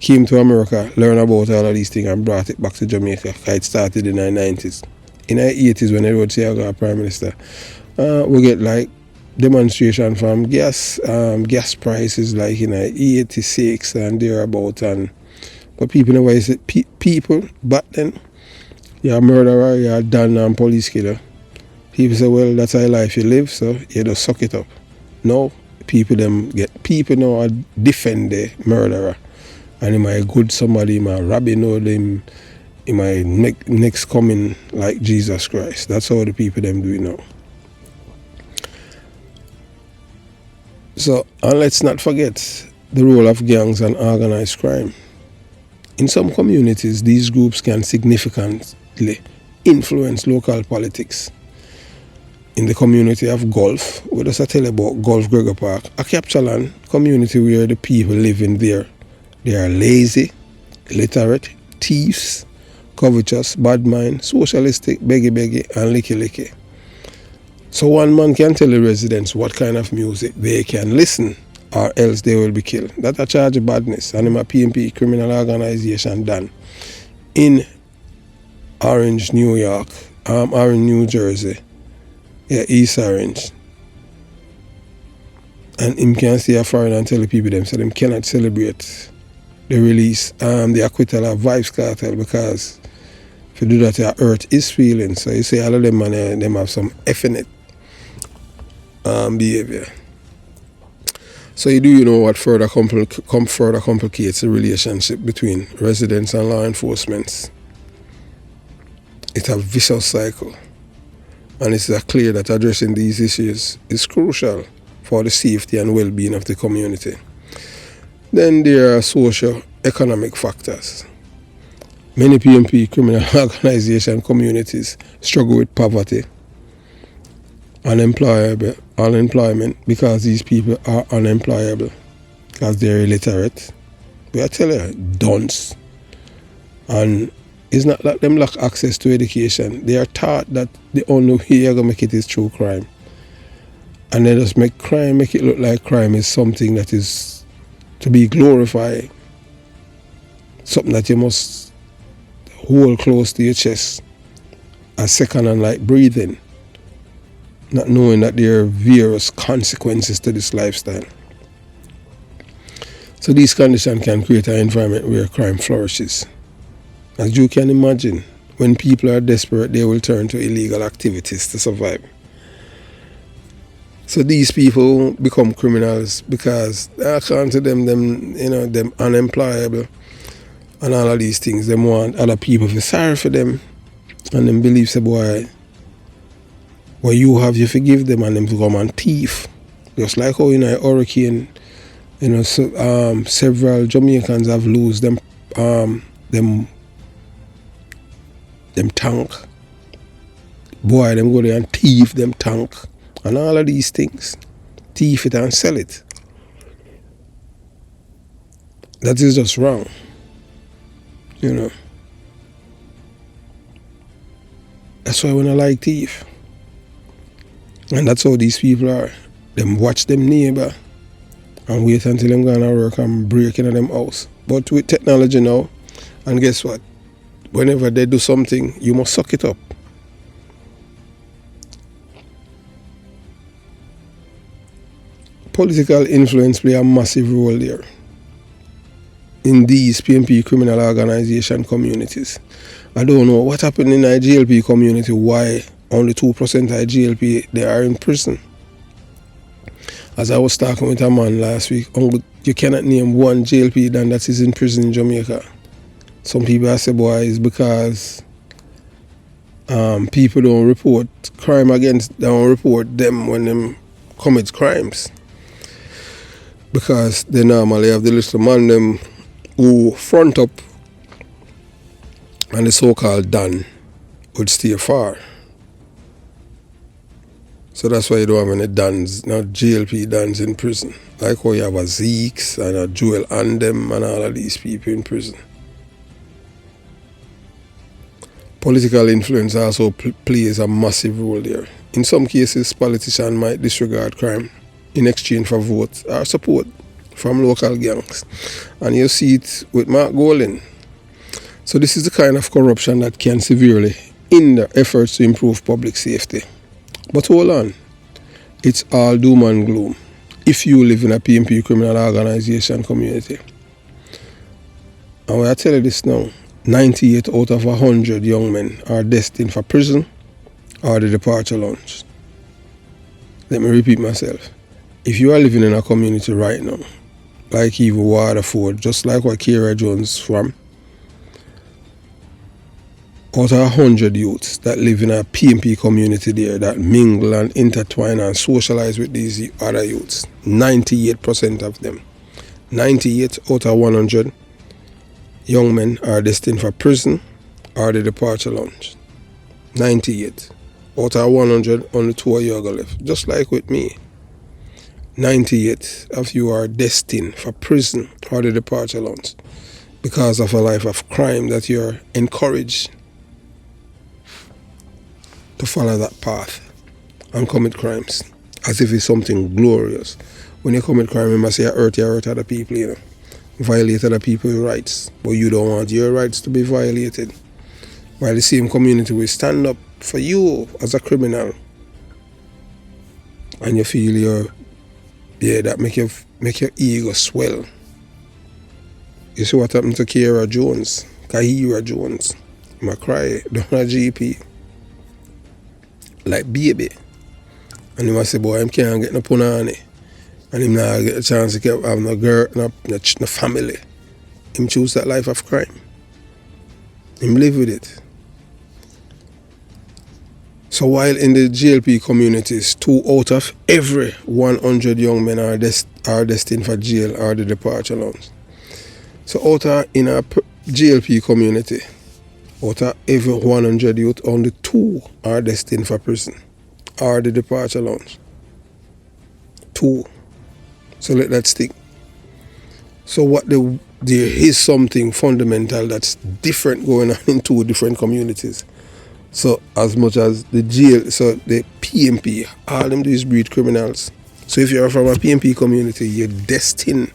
Speaker 1: came to America, learned about all of these things, and brought it back to Jamaica. It started in the 90s. In the 80s, when they would say I got Prime Minister, we get like demonstration from gas prices like in 86 and thereabout. But people never said people back then, you're a murderer, you're a done and police killer. People say, well, that's how life you live, so you just suck it up. No, people now are defend the murderer. And he might good somebody, he might rob him, or them. He might next coming like Jesus Christ. That's how the people them do it now. So, and let's not forget the role of gangs and organized crime. In some communities, these groups can significantly influence local politics. In the community of Gulf, we just tell about Gulf Gregor Park, a capture land community where the people living there, they are lazy, illiterate, thieves, covetous, bad mind, socialistic, beggy, and licky. So one man can tell the residents what kind of music they can listen or else they will be killed. That's a charge of badness. And in a PMP criminal organization done in Orange, New York, Orange, New Jersey, East Orange. And him can stay a foreign and tell the people them so them cannot celebrate the release, the acquittal of Vybz Kartel, because if you do that, your hurt is feeling. So you say all of them, man, them have some effeminate behavior. So you know what further complicates the relationship between residents and law enforcement. It's a vicious cycle. And it's clear that addressing these issues is crucial for the safety and well-being of the community. Then there are socio-economic factors. Many PMP criminal organization communities struggle with poverty, unemployment, because these people are unemployable, because they're illiterate. But I tell you, dunce. And it's not that them lack access to education. They are taught that the only way you're going to make it is through crime. And they just make it look like crime is something that is to be glorified, something that you must hold close to your chest, as second and like breathing, not knowing that there are various consequences to this lifestyle. So these conditions can create an environment where crime flourishes. As you can imagine, when people are desperate, they will turn to illegal activities to survive. So these people become criminals because according to them unemployable and all of these things. They want other people to feel sorry for them, and them believe say, boy, what you have, you forgive them, and them to come and thief. Just like how in a hurricane, several Jamaicans have lost them tank. Boy, them go there and thief them tank. And all of these things, thief it and sell it. That is just wrong. That's why when I like thief. And that's how these people are. Them watch them neighbor and wait until them go to work and break into them house. But with technology now, and guess what? Whenever they do something, you must suck it up. Political influence play a massive role there. in these PMP criminal organization communities. I don't know what happened in the JLP community, why only 2% of JLP they are in prison. As I was talking with a man last week, you cannot name one JLP dan that is in prison in Jamaica. Some people have said, boy, it's because people don't report crime against, don't report them when them commit crimes. Because they normally have the little man them who front up and the so-called Don would stay far. So that's why you don't have any Dons, not JLP Dons in prison. Like how you have a Zeeks and a Joel Andem and all of these people in prison. Political influence also plays a massive role there. In some cases, politicians might disregard crime in exchange for votes or support from local gangs. And you see it with Mark Golding. So this is the kind of corruption that can severely hinder efforts to improve public safety. But hold on, it's all doom and gloom if you live in a PMP criminal organization community. And when I tell you this now, 98 out of 100 young men are destined for prison or the departure lounge. Let me repeat myself. If you are living in a community right now, like even Waterford, just like what Kahira Jones from, out of 100 youths that live in a PMP community there that mingle and intertwine and socialize with these other youths, 98% of them, 98 out of 100 young men are destined for prison or the departure lounge. 98. Out of 100, only 2 of you are going to live. Just like with me. 98 of you are destined for prison or the departure lounge because of a life of crime that you're encouraged to follow that path and commit crimes as if it's something glorious. When you commit crime, you must say you hurt other people, you know. Violate other people's rights, but you don't want your rights to be violated. While the same community will stand up for you as a criminal, and you feel that make your ego swell. You see what happened to Kahira Jones, I cry down a GP, like baby, and you must say, boy, I can't get no punani. And him not get a chance to have no girl, no family. Him choose that life of crime. Him live with it. So while in the JLP communities, 2 out of every 100 young men are destined for jail or the departure lounge. So in a JLP community, out of every 100 youth, only 2 are destined for prison or the departure lounge. 2. So let that stick. So there is something fundamental that's different going on in 2 different communities. So as much as the PMP, all them do is breed criminals. So if you're from a PMP community, you're destined,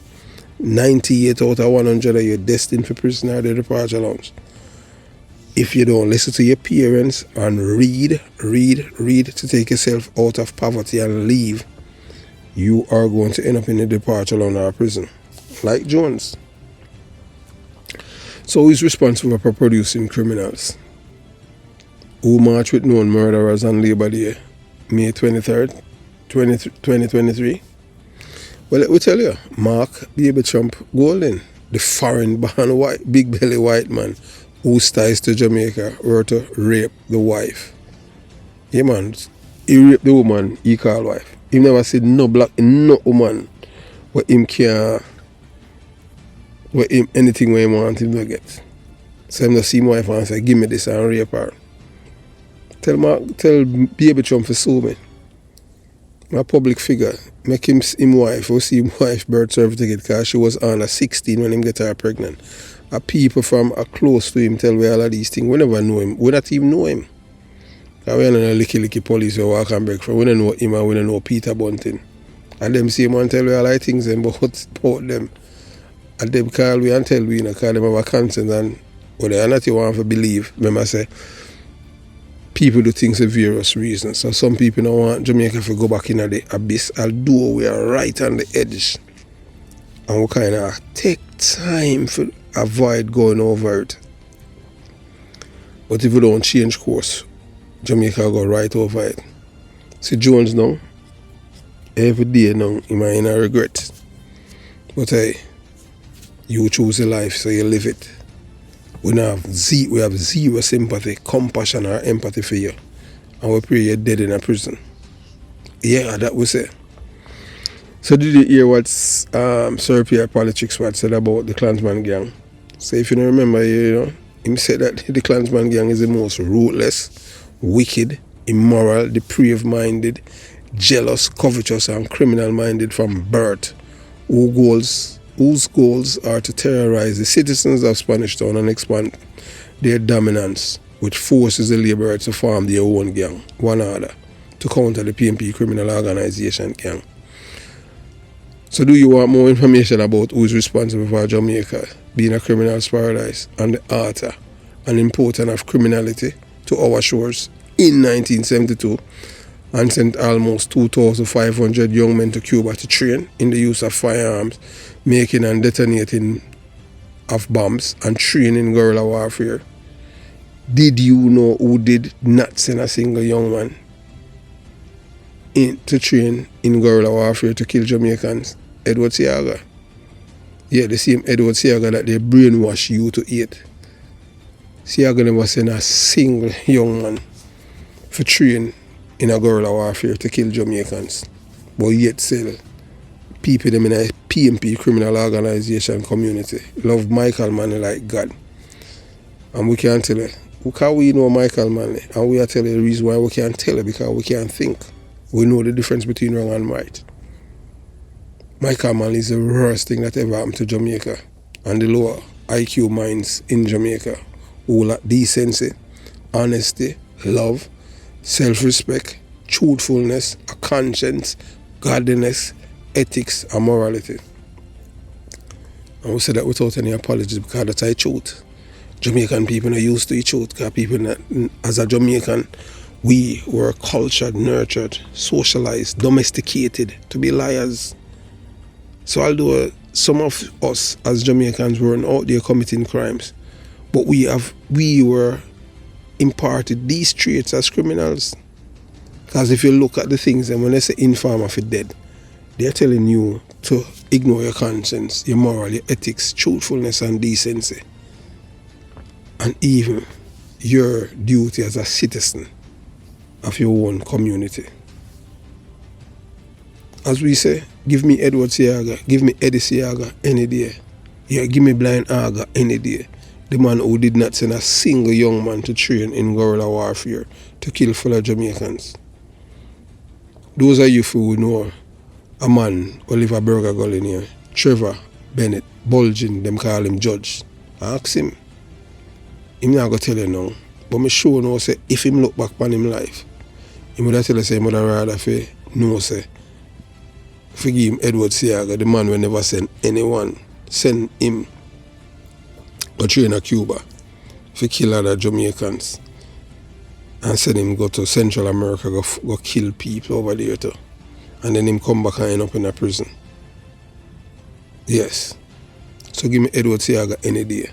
Speaker 1: 98 out of 100 you're destined for prison or the departure lounge. If you don't listen to your parents and read to take yourself out of poverty and leave, you are going to end up in a departure lounge or prison, like Jones. So he's responsible for producing criminals who march with known murderers on Labor Day, May 23rd, 2023. Well, let me tell you, Mark Baby Trump Golding, the foreign-born white, big belly white man whose ties to Jamaica were to rape the wife. Yeah, man, he raped the woman he called wife. He never said no black, no woman where him can, anything where he want him to get. So him just see my wife and say, give me this and rape her. Tell Baby Trump to sue me. My public figure, make him wife, or see him wife birth certificate because she was under 16 when him get her pregnant. People from close to him tell me all of these things. We never know him. We not even know him. We don't know licky police who walk and break from. We don't know him and we don't know Peter Bunting. And them see him and tell me all of things about them. And them call we and tell we, call them have a consent and what they are not you want to believe. Remember I say, people do things for various reasons. So some people don't want Jamaica to go back in the abyss, although we are right on the edge and we kind of take time to avoid going over it. But if we don't change course, Jamaica go right over it. See Jones now, every day now, he might not regret. But hey, you choose a life, so you live it. We have zero sympathy, compassion or empathy for you. And we pray you're dead in a prison. Yeah, that we say. So did you hear what Sir Pierre Politics said about the Klansman gang? So if you don't remember, he said that the Klansman gang is the most ruthless, wicked, immoral, depraved-minded, jealous, covetous and criminal-minded from birth, whose goals are to terrorize the citizens of Spanish Town and expand their dominance, which forces the laborers to form their own gang, one order, to counter the PNP criminal organization gang. So do you want more information about who is responsible for Jamaica being a criminal's paradise and the author and importer of criminality to our shores in 1972 and sent almost 2,500 young men to Cuba to train in the use of firearms, making and detonating of bombs and training guerrilla warfare? Did you know who did not send a single young man to train in guerrilla warfare to kill Jamaicans? Edward Seaga. Yeah, the same Edward Seaga that they brainwash you to eat. Seaga never sent a single young man for train in a guerrilla warfare to kill Jamaicans. But yet still, people them in a PNP criminal organization community love Michael Manley like God. And we can't tell you. Because we know Michael Manley, and we are telling you the reason why we can't tell you, because we can't think. We know the difference between wrong and right. Michael Manley is the worst thing that ever happened to Jamaica and the lower IQ minds in Jamaica who lack decency, honesty, love, self-respect, truthfulness, a conscience, godliness, ethics and morality. And we say that without any apologies because that's the truth. Jamaican people are used to the truth because people that, as a Jamaican, we were cultured, nurtured, socialized, domesticated to be liars. So although some of us as Jamaicans weren't out there committing crimes, but we were imparted these traits as criminals. Because if you look at the things, and when they say informer for dead, they're telling you to ignore your conscience, your moral, your ethics, truthfulness and decency. And even your duty as a citizen of your own community. As we say, give me Edward Seaga, give me Eddie Seaga any day. Yeah, give me Blind Aga any day. The man who did not send a single young man to train in guerrilla warfare to kill fellow Jamaicans. Those are you who know a man Oliver Burger Gully here, Trevor Bennett, Bulging, them call him Judge. Ask him. Him not going to tell you now. But me sure know say if him look back on him life, he would tell you say he would rather say forgive him Edward Seaga, the man will never send anyone, send him go train at Cuba for kill other Jamaicans and send him go to Central America go kill people over there too. And then him come back and end up in a prison. Yes. So give me Edward Seaga any day.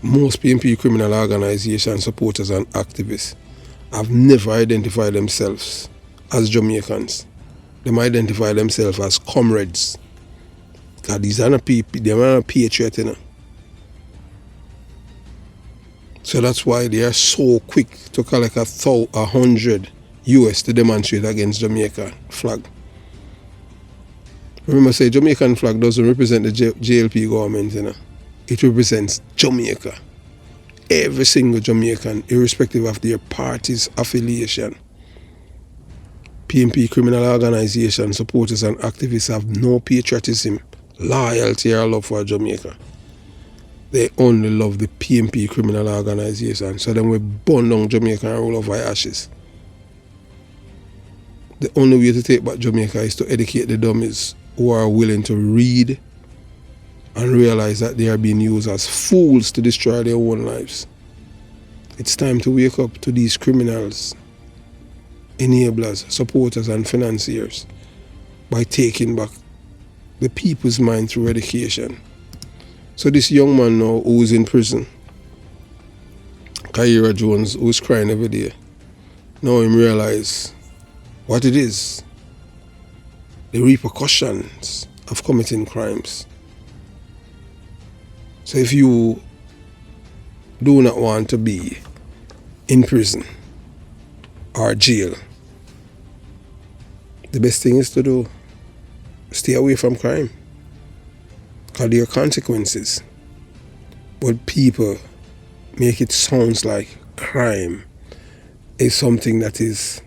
Speaker 1: Most PNP criminal organization supporters and activists have never identified themselves as Jamaicans. They identify themselves as comrades. Because these are not people, they are not patriots, you know. So that's why they are so quick to collect 100 US to demonstrate against Jamaican flag. Remember, say Jamaican flag doesn't represent the JLP government, you know. It represents Jamaica. Every single Jamaican, irrespective of their party's affiliation. PNP criminal organization supporters and activists have no patriotism, loyalty or love for Jamaica. They only love the PNP criminal organization. So then we burn down Jamaica and roll over ashes. The only way to take back Jamaica is to educate the dummies who are willing to read and realize that they are being used as fools to destroy their own lives. It's time to wake up to these criminals, enablers, supporters and financiers by taking back the people's mind through education. So this young man now who's in prison, Kahira Jones, who's crying every day, now him realize what it is, the repercussions of committing crimes. So if you do not want to be in prison or jail, the best thing is to do, stay away from crime, because there are consequences. But people make it sound like crime is something that is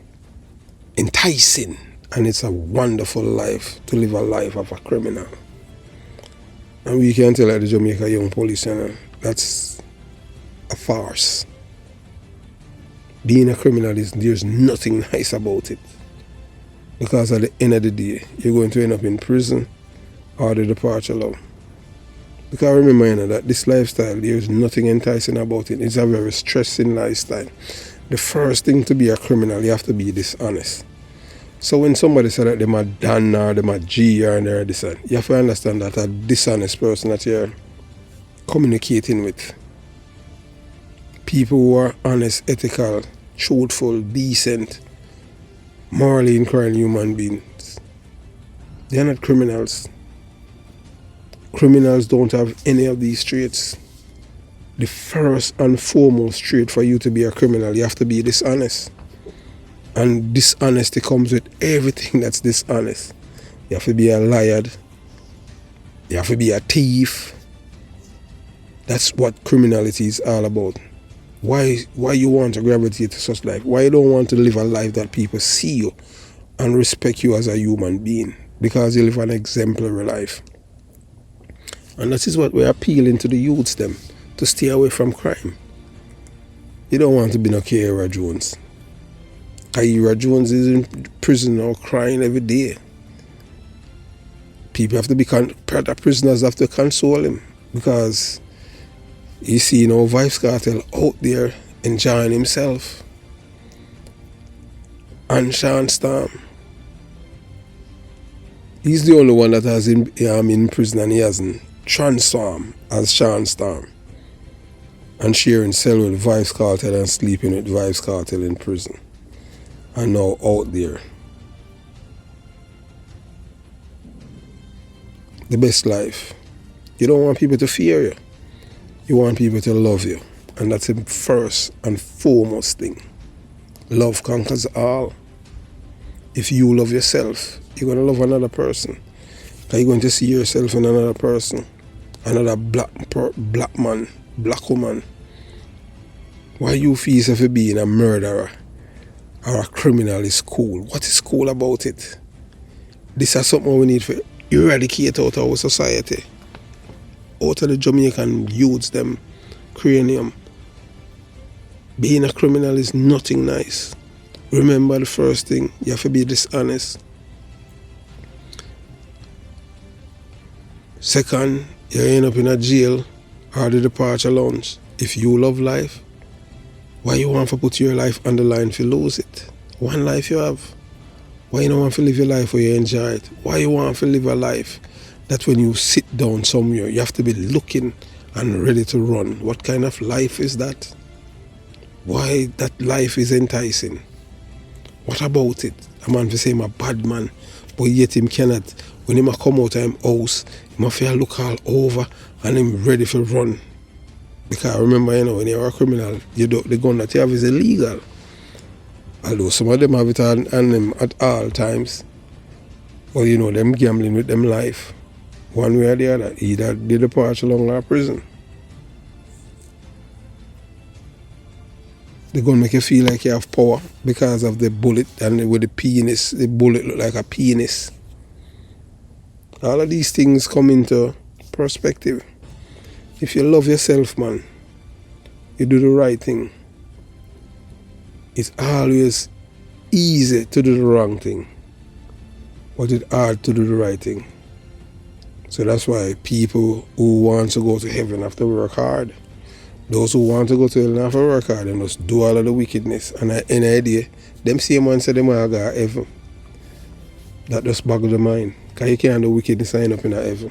Speaker 1: enticing, and it's a wonderful life to live a life of a criminal. And we can tell at the Jamaica Young Police Channel, that's a farce. Being a criminal, there's nothing nice about it. Because at the end of the day, you're going to end up in prison or the departure law. Because remember, you know, that this lifestyle, there's nothing enticing about it. It's a very stressing lifestyle. The first thing to be a criminal, you have to be dishonest. So when somebody said that they're a Dan or they're a G or they're this, you have to understand that a dishonest person that you're communicating with. People who are honest, ethical, truthful, decent, morally inclined human beings. They're not criminals. Criminals don't have any of these traits. The first and foremost trait for you to be a criminal, you have to be dishonest. And dishonesty comes with everything that's dishonest. You have to be a liar. You have to be a thief. That's what criminality is all about. Why you want to gravitate to such life? Why you don't want to live a life that people see you and respect you as a human being? Because you live an exemplary life. And that is what we're appealing to the youths them, to stay away from crime. You don't want to be no Kahira Jones. Kahira Jones is in prison now crying every day. People have to be, the prisoners have to console him, because you see, you know, Vybz Kartel out there enjoying himself. And Sean Storm, he's the only one that has in prison, and he hasn't transformed as Sean Storm and sharing cell with Vybz Kartel and sleeping with Vybz Kartel in prison. And now out there. The best life. You don't want people to fear you. You want people to love you. And that's the first and foremost thing. Love conquers all. If you love yourself, you're going to love another person. Because you're going to see yourself in another person. Another black man, black woman. Why you feel yourself being a murderer or a criminal is cool? What is cool about it? This is something we need to eradicate out of our society. Out of the Jamaican youths, them cranium. Being a criminal is nothing nice. Remember the first thing, you have to be dishonest. Second, you end up in a jail or the departure lounge. If you love life, why you want to put your life on the line if you lose it? One life you have. Why you don't want to live your life where you enjoy it? Why you want to live a life that when you sit down somewhere, you have to be looking and ready to run? What kind of life is that? Why that life is enticing? What about it? A man will say I'm a bad man, but yet him cannot. When him come out of him house, him have to look all over and him ready to run. Because remember, you know, when you're a criminal, the gun that you have is illegal. Although some of them have it on them at all times. But you know, them gambling with them life. One way or the other, either they depart along or prison. They're going to make you feel like you have power because of the bullet, and with the penis, the bullet look like a penis. All of these things come into perspective. If you love yourself, man, you do the right thing. It's always easy to do the wrong thing, but it's hard to do the right thing. So that's why people who want to go to heaven have to work hard. Those who want to go to hell have to work hard and just do all of the wickedness. And any idea, them same ones say them will go to heaven. That just boggles the mind. Because you can't do wickedness and end up in a heaven.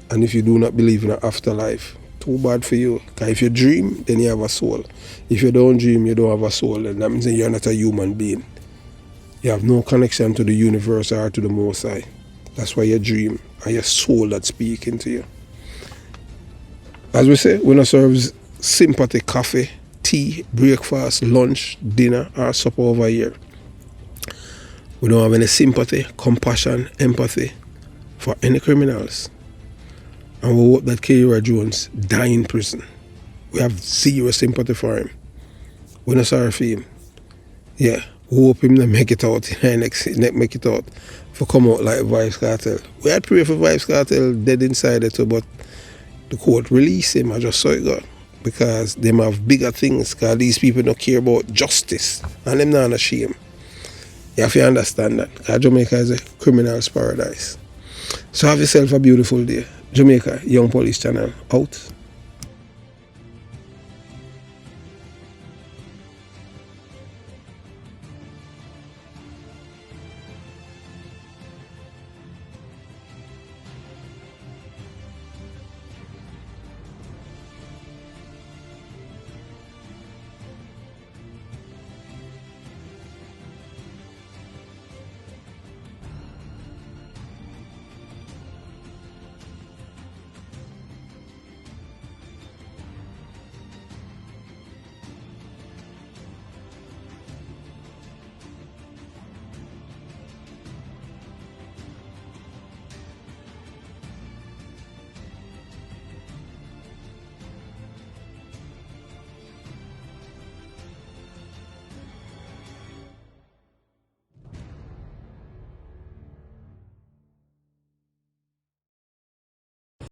Speaker 1: And if you do not believe in an afterlife, too bad for you. Because if you dream, then you have a soul. If you don't dream, you don't have a soul. And that means that you're not a human being. You have no connection to the universe or to the Most High. That's why you dream. And your soul that's speaking to you. As we say, we don't serve sympathy, coffee, tea, breakfast, lunch, dinner, or supper over here. We don't have any sympathy, compassion, empathy for any criminals. And we hope that Kahira Jones die in prison. We have zero sympathy for him. We're not sorry for him. Yeah, we hope him to make it out, make it out, for come out like Vybz Kartel. We had pray for Vybz Kartel dead inside it too, but the court released him. I just saw it go. Because them have bigger things, because these people don't care about justice. And them not ashamed. You have to understand that. Because Jamaica is a criminal's paradise. So have yourself a beautiful day. Jamaica Young Police Channel out.